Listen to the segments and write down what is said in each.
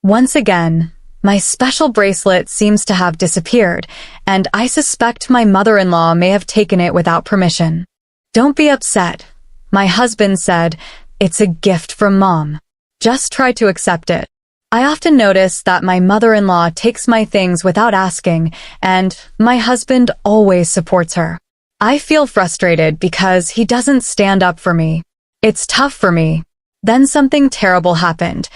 Once again, my special bracelet seems to have disappeared, and I suspect my mother-in-law may have taken it without permission. Don't be upset. My husband said, it's a gift from Mom. Just try to accept it. I often notice that my mother-in-law takes my things without asking, and my husband always supports her. I feel frustrated because he doesn't stand up for me. It's tough for me. Then something terrible happened.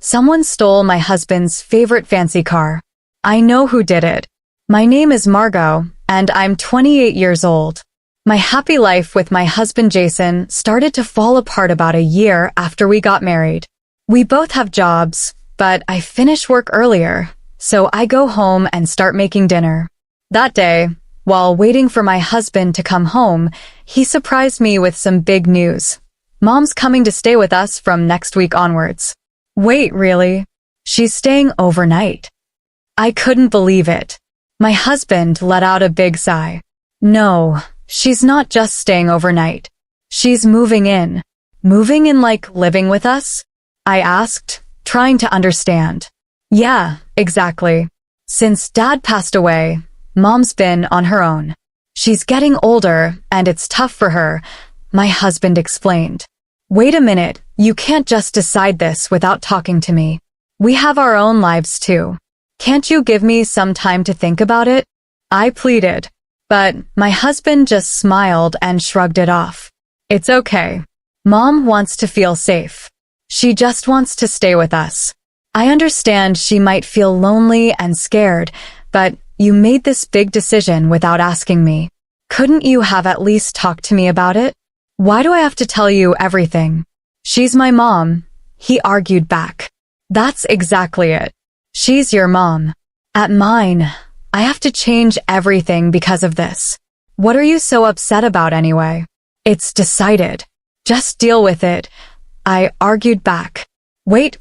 Someone stole my husband's favorite fancy car. I know who did it. My name is Margot, and I'm 28 years old. My happy life with my husband Jason started to fall apart about a year after we got married. We both have jobs, but I finish work earlier, so I go home and start making dinner. That day, while waiting for my husband to come home, he surprised me with some big news. Mom's coming to stay with us from next week onwards. Wait, really? She's staying overnight. I couldn't believe it. My husband let out a big sigh. No, she's not just staying overnight. She's moving in. Moving in like living with us? I asked, trying to understand. Yeah, exactly. Since Dad passed away, Mom's been on her own. She's getting older, and it's tough for her, my husband explained. Wait a minute, you can't just decide this without talking to me. We have our own lives too. Can't you give me some time to think about it? I pleaded, but my husband just smiled and shrugged it off. It's okay. Mom wants to feel safe. She just wants to stay with us. I understand she might feel lonely and scared, but you made this big decision without asking me. Couldn't you have at least talked to me about it? Why do I have to tell you everything? She's my mom, he argued back. That's exactly it. She's your mom. At mine, I have to change everything because of this. What are you so upset about anyway? It's decided. Just deal with it. I argued back. Wait.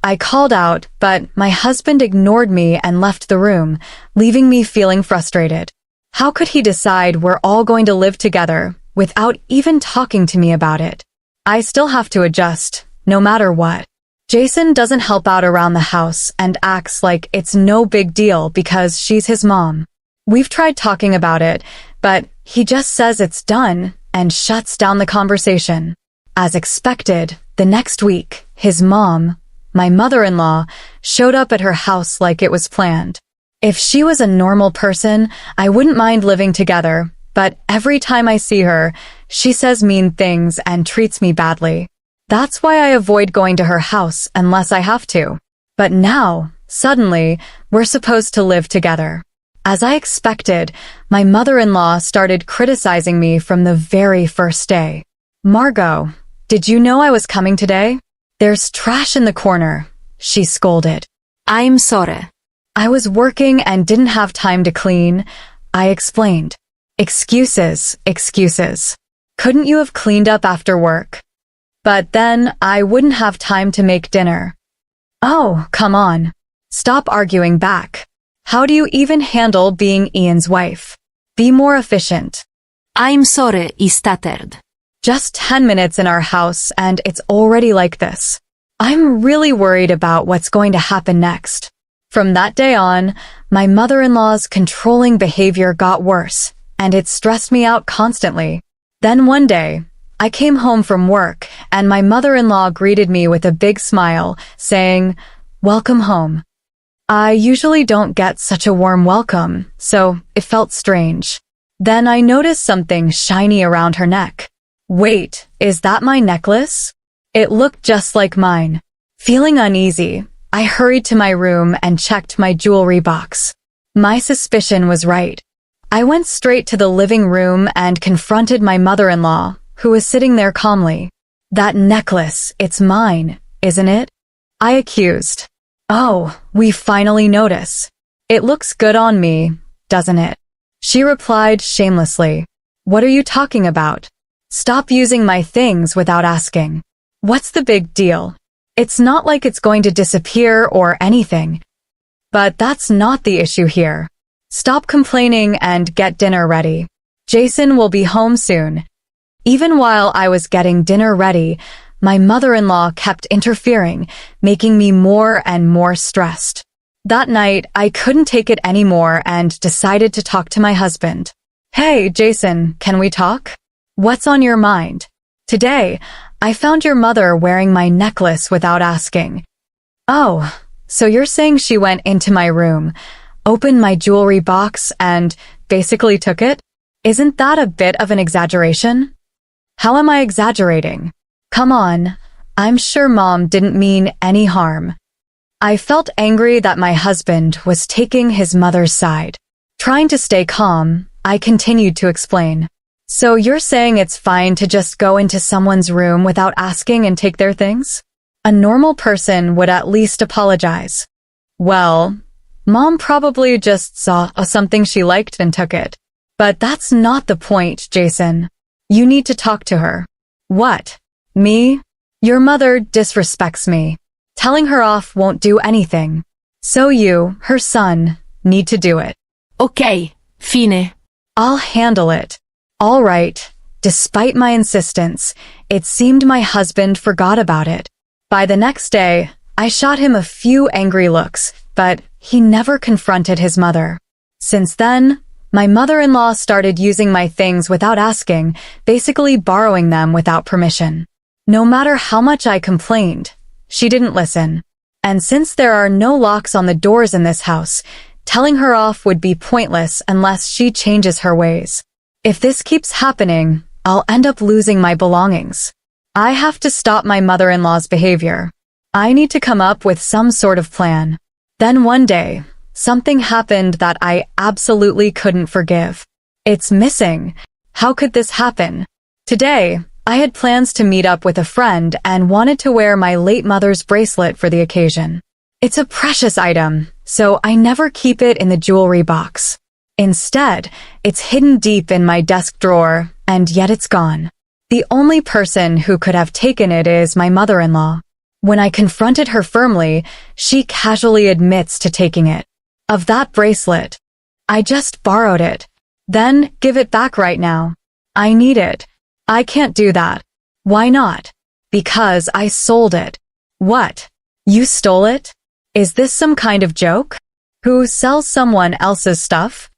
I called out, but my husband ignored me and left the room, leaving me feeling frustrated. How could he decide we're all going to live together without even talking to me about it? I still have to adjust, no matter what. Jason doesn't help out around the house and acts like it's no big deal because she's his mom. We've tried talking about it, but he just says it's done and shuts down the conversation. As expected, the next week, his mom, my mother-in-law, showed up at her house like it was planned. If she was a normal person, I wouldn't mind living together, but every time I see her, she says mean things and treats me badly. That's why I avoid going to her house unless I have to. But now, suddenly, we're supposed to live together. As I expected, my mother-in-law started criticizing me from the very first day. Margot, did you know I was coming today? There's trash in the corner, she scolded. I'm sorry. I was working and didn't have time to clean, I explained. Excuses. Couldn't you have cleaned up after work? But then I wouldn't have time to make dinner. Oh, come on. Stop arguing back. How do you even handle being Ian's wife? Be more efficient. I'm sorry, I stuttered. Just 10 minutes in our house and it's already like this. I'm really worried about what's going to happen next. From that day on, my mother-in-law's controlling behavior got worse, and it stressed me out constantly. Then one day, I came home from work, and my mother-in-law greeted me with a big smile, saying, "Welcome home." I usually don't get such a warm welcome, so it felt strange. Then I noticed something shiny around her neck. Wait, is that my necklace? It looked just like mine. Feeling uneasy, I hurried to my room and checked my jewelry box. My suspicion was right. I went straight to the living room and confronted my mother-in-law, who was sitting there calmly. That necklace, it's mine, isn't it? I accused. Oh, we finally notice. It looks good on me, doesn't it? She replied shamelessly. What are you talking about? Stop using my things without asking. What's the big deal? It's not like it's going to disappear or anything. But that's not the issue here. Stop complaining and get dinner ready. Jason will be home soon. Even while I was getting dinner ready, my mother-in-law kept interfering, making me more and more stressed. That night, I couldn't take it anymore and decided to talk to my husband. Hey, Jason, can we talk? What's on your mind? Today, I found your mother wearing my necklace without asking. Oh, so you're saying she went into my room, opened my jewelry box, and basically took it? Isn't that a bit of an exaggeration? How am I exaggerating? Come on, I'm sure Mom didn't mean any harm. I felt angry that my husband was taking his mother's side. Trying to stay calm, I continued to explain. So you're saying it's fine to just go into someone's room without asking and take their things? A normal person would at least apologize. Well, Mom probably just saw something she liked and took it. But that's not the point, Jason. You need to talk to her. What? Me? Your mother disrespects me. Telling her off won't do anything. So you, her son, need to do it. Ok, fine. I'll handle it. All right. Despite my insistence, it seemed my husband forgot about it. By the next day, I shot him a few angry looks, but he never confronted his mother. Since then, my mother-in-law started using my things without asking, basically borrowing them without permission. No matter how much I complained, she didn't listen. And since there are no locks on the doors in this house, telling her off would be pointless unless she changes her ways. If this keeps happening, I'll end up losing my belongings. I have to stop my mother-in-law's behavior. I need to come up with some sort of plan. Then one day, something happened that I absolutely couldn't forgive. It's missing. How could this happen? Today, I had plans to meet up with a friend and wanted to wear my late mother's bracelet for the occasion. It's a precious item, so I never keep it in the jewelry box. Instead, it's hidden deep in my desk drawer, and yet it's gone. The only person who could have taken it is my mother-in-law. When I confronted her firmly, she casually admits to taking it. Of that bracelet. I just borrowed it. Then give it back right now. I need it. I can't do that. Why not? Because I sold it. What? You stole it? Is this some kind of joke? Who sells someone else's stuff?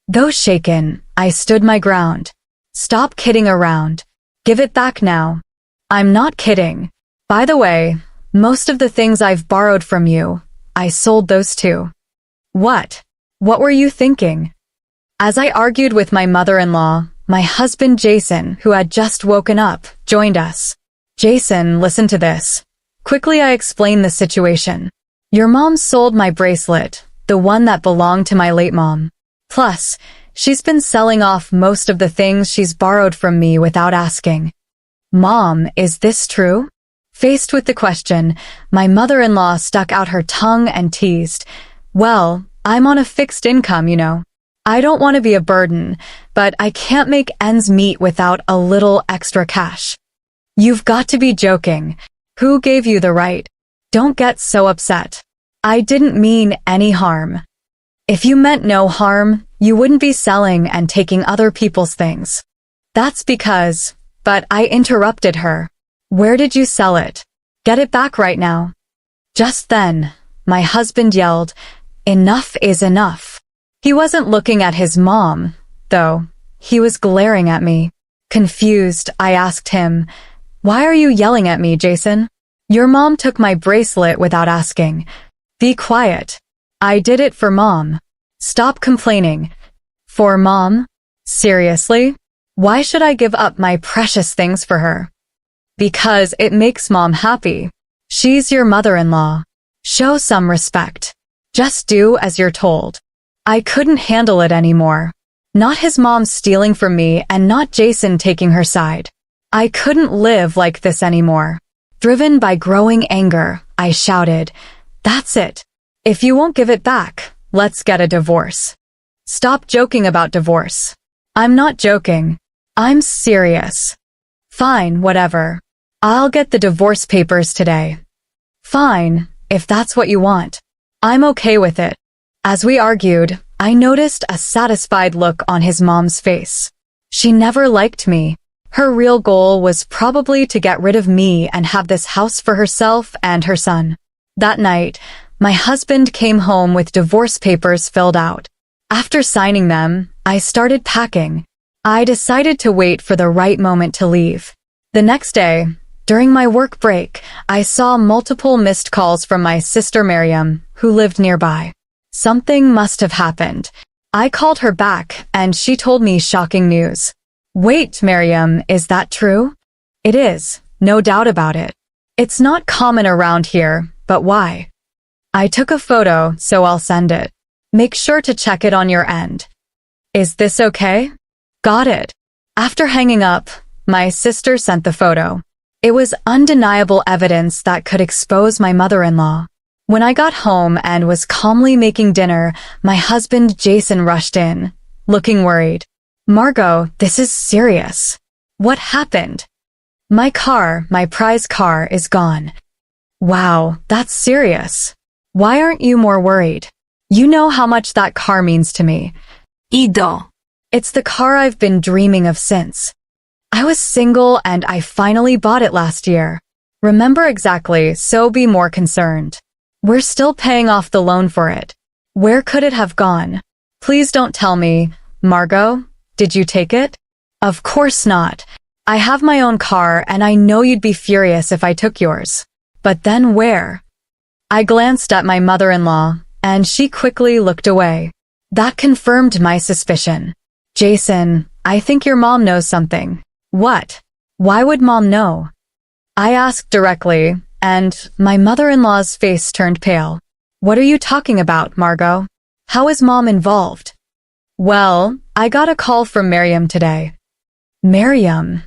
Though shaken, I stood my ground. Stop kidding around. Give it back now. I'm not kidding. By the way, most of the things I've borrowed from you, I sold those too. What? What were you thinking? As I argued with my mother-in-law, my husband Jason, who had just woken up, joined us. Jason, listen to this. Quickly I explained the situation. Your mom sold my bracelet, the one that belonged to my late mom. Plus, she's been selling off most of the things she's borrowed from me without asking. Mom, is this true? Faced with the question, my mother-in-law stuck out her tongue and teased. Well, I'm on a fixed income, you know. I don't want to be a burden, but I can't make ends meet without a little extra cash. You've got to be joking. Who gave you the right? Don't get so upset. I didn't mean any harm. If you meant no harm, you wouldn't be selling and taking other people's things. That's because, but I interrupted her. Where did you sell it? Get it back right now. Just then, my husband yelled, enough is enough. He wasn't looking at his mom, though. He was glaring at me. Confused, I asked him, why are you yelling at me, Jason? Your mom took my bracelet without asking. Be quiet. I did it for Mom. Stop complaining. For Mom? Seriously? Why should I give up my precious things for her? Because it makes Mom happy. She's your mother-in-law. Show some respect. Just do as you're told. I couldn't handle it anymore. Not his mom stealing from me and not Jason taking her side. I couldn't live like this anymore. Driven by growing anger, I shouted, that's it. If you won't give it back, let's get a divorce. Stop joking about divorce. I'm not joking. I'm serious. Fine, whatever. I'll get the divorce papers today. Fine, if that's what you want. I'm okay with it. As we argued, I noticed a satisfied look on his mom's face. She never liked me. Her real goal was probably to get rid of me and have this house for herself and her son. That night, my husband came home with divorce papers filled out. After signing them, I started packing. I decided to wait for the right moment to leave. The next day, during my work break, I saw multiple missed calls from my sister Miriam, who lived nearby. Something must have happened. I called her back, and she told me shocking news. Wait, Miriam, is that true? It is, no doubt about it. It's not common around here, but why? I took a photo, so I'll send it. Make sure to check it on your end. Is this okay? Got it. After hanging up, my sister sent the photo. It was undeniable evidence that could expose my mother-in-law. When I got home and was calmly making dinner, my husband Jason rushed in, looking worried. Margot, this is serious. What happened? My prize car, is gone. Wow, that's serious. Why aren't you more worried? You know how much that car means to me. Ido. It's the car I've been dreaming of since. I was single and I finally bought it last year. Remember exactly, so be more concerned. We're still paying off the loan for it. Where could it have gone? Please don't tell me. Margot, did you take it? Of course not. I have my own car and I know you'd be furious if I took yours. But then where? I glanced at my mother-in-law, and she quickly looked away. That confirmed my suspicion. Jason, I think your mom knows something. What? Why would mom know? I asked directly, and my mother-in-law's face turned pale. What are you talking about, Margot? How is mom involved? Well, I got a call from Miriam today. Miriam?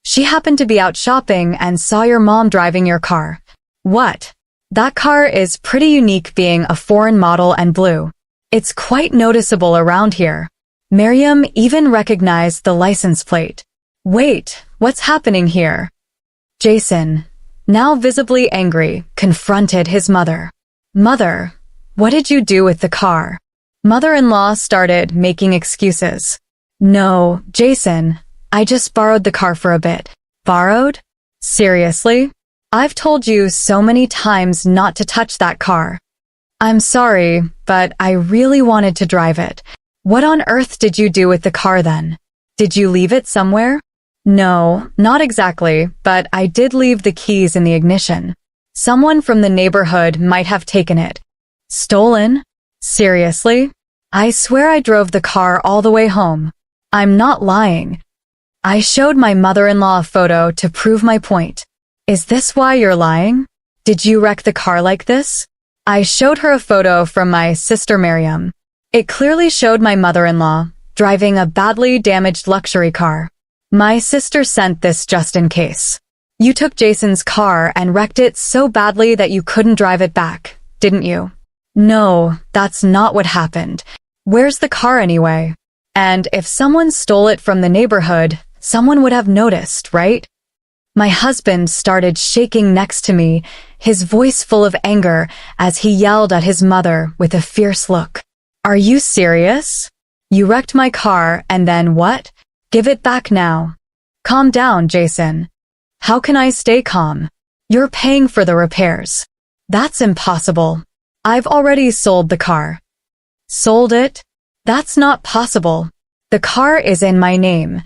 She happened to be out shopping and saw your mom driving your car. What? That car is pretty unique, being a foreign model and blue. It's quite noticeable around here. Miriam even recognized the license plate. Wait, what's happening here? Jason, now visibly angry, confronted his mother. Mother, what did you do with the car? Mother-in-law started making excuses. No, Jason, I just borrowed the car for a bit. Borrowed? Seriously? I've told you so many times not to touch that car. I'm sorry, but I really wanted to drive it. What on earth did you do with the car then? Did you leave it somewhere? No, not exactly, but I did leave the keys in the ignition. Someone from the neighborhood might have taken it. Stolen? Seriously? I swear I drove the car all the way home. I'm not lying. I showed my mother-in-law a photo to prove my point. Is this why you're lying? Did you wreck the car like this? I showed her a photo from my sister Miriam. It clearly showed my mother-in-law driving a badly damaged luxury car. My sister sent this just in case. You took Jason's car and wrecked it so badly that you couldn't drive it back, didn't you? No, that's not what happened. Where's the car anyway? And if someone stole it from the neighborhood, someone would have noticed, right? My husband started shaking next to me, his voice full of anger as he yelled at his mother with a fierce look. Are you serious? You wrecked my car and then what? Give it back now. Calm down, Jason. How can I stay calm? You're paying for the repairs. That's impossible. I've already sold the car. Sold it? That's not possible. The car is in my name.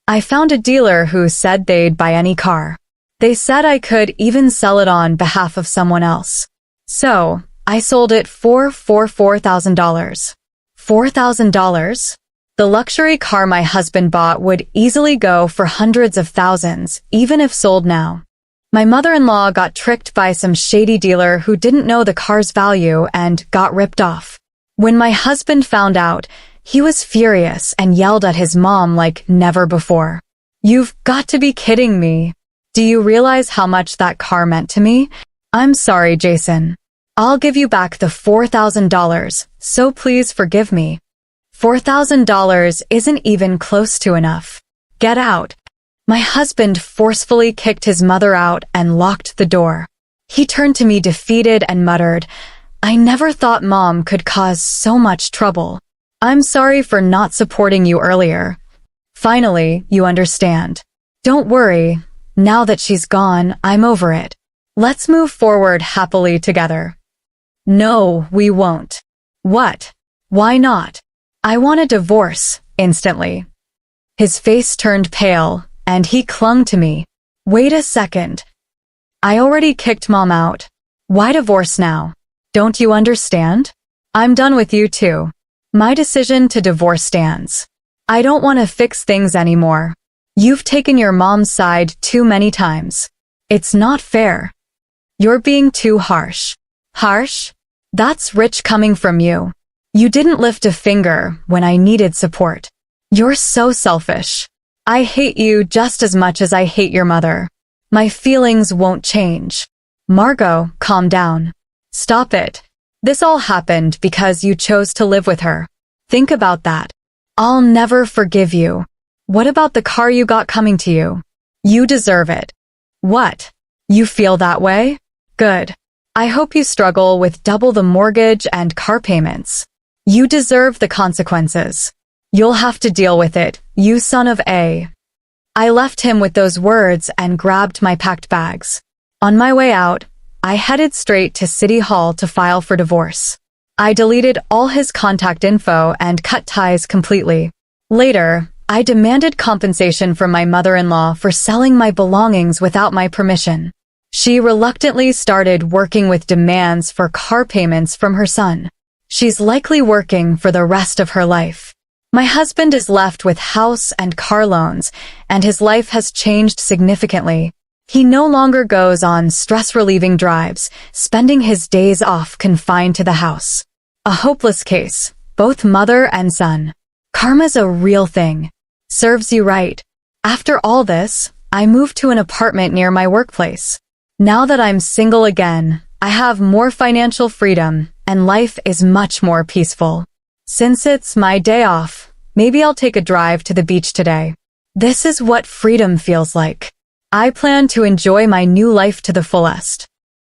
I found a dealer who said they'd buy any car. They said I could even sell it on behalf of someone else. So, I sold it for $4,000. $4,000? The luxury car my husband bought would easily go for hundreds of thousands, even if sold now. My mother-in-law got tricked by some shady dealer who didn't know the car's value and got ripped off. When my husband found out, he was furious and yelled at his mom like never before. You've got to be kidding me. Do you realize how much that car meant to me? I'm sorry, Jason. I'll give you back the $4,000, so please forgive me. $4,000 isn't even close to enough. Get out. My husband forcefully kicked his mother out and locked the door. He turned to me defeated and muttered, I never thought mom could cause so much trouble. I'm sorry for not supporting you earlier. Finally, you understand. Don't worry, now that she's gone, I'm over it. Let's move forward happily together. No, we won't. What? Why not? I want a divorce, instantly. His face turned pale, and he clung to me. Wait a second. I already kicked Mom out. Why divorce now? Don't you understand? I'm done with you too. My decision to divorce stands. I don't want to fix things anymore. You've taken your mom's side too many times. It's not fair. You're being too harsh. Harsh? That's rich coming from you. You didn't lift a finger when I needed support. You're so selfish. I hate you just as much as I hate your mother. My feelings won't change. Margot, calm down. Stop it. This all happened because you chose to live with her. Think about that. I'll never forgive you. What about the car you got coming to you? You deserve it. What? You feel that way? Good. I hope you struggle with double the mortgage and car payments. You deserve the consequences. You'll have to deal with it, you son of a. I left him with those words and grabbed my packed bags. On my way out, I headed straight to City Hall to file for divorce. I deleted all his contact info and cut ties completely. Later, I demanded compensation from my mother-in-law for selling my belongings without my permission. She reluctantly started working with demands for car payments from her son. She's likely working for the rest of her life. My husband is left with house and car loans, and his life has changed significantly. He no longer goes on stress-relieving drives, spending his days off confined to the house. A hopeless case, both mother and son. Karma's a real thing. Serves you right. After all this, I moved to an apartment near my workplace. Now that I'm single again, I have more financial freedom, and life is much more peaceful. Since it's my day off, maybe I'll take a drive to the beach today. This is what freedom feels like. I plan to enjoy my new life to the fullest.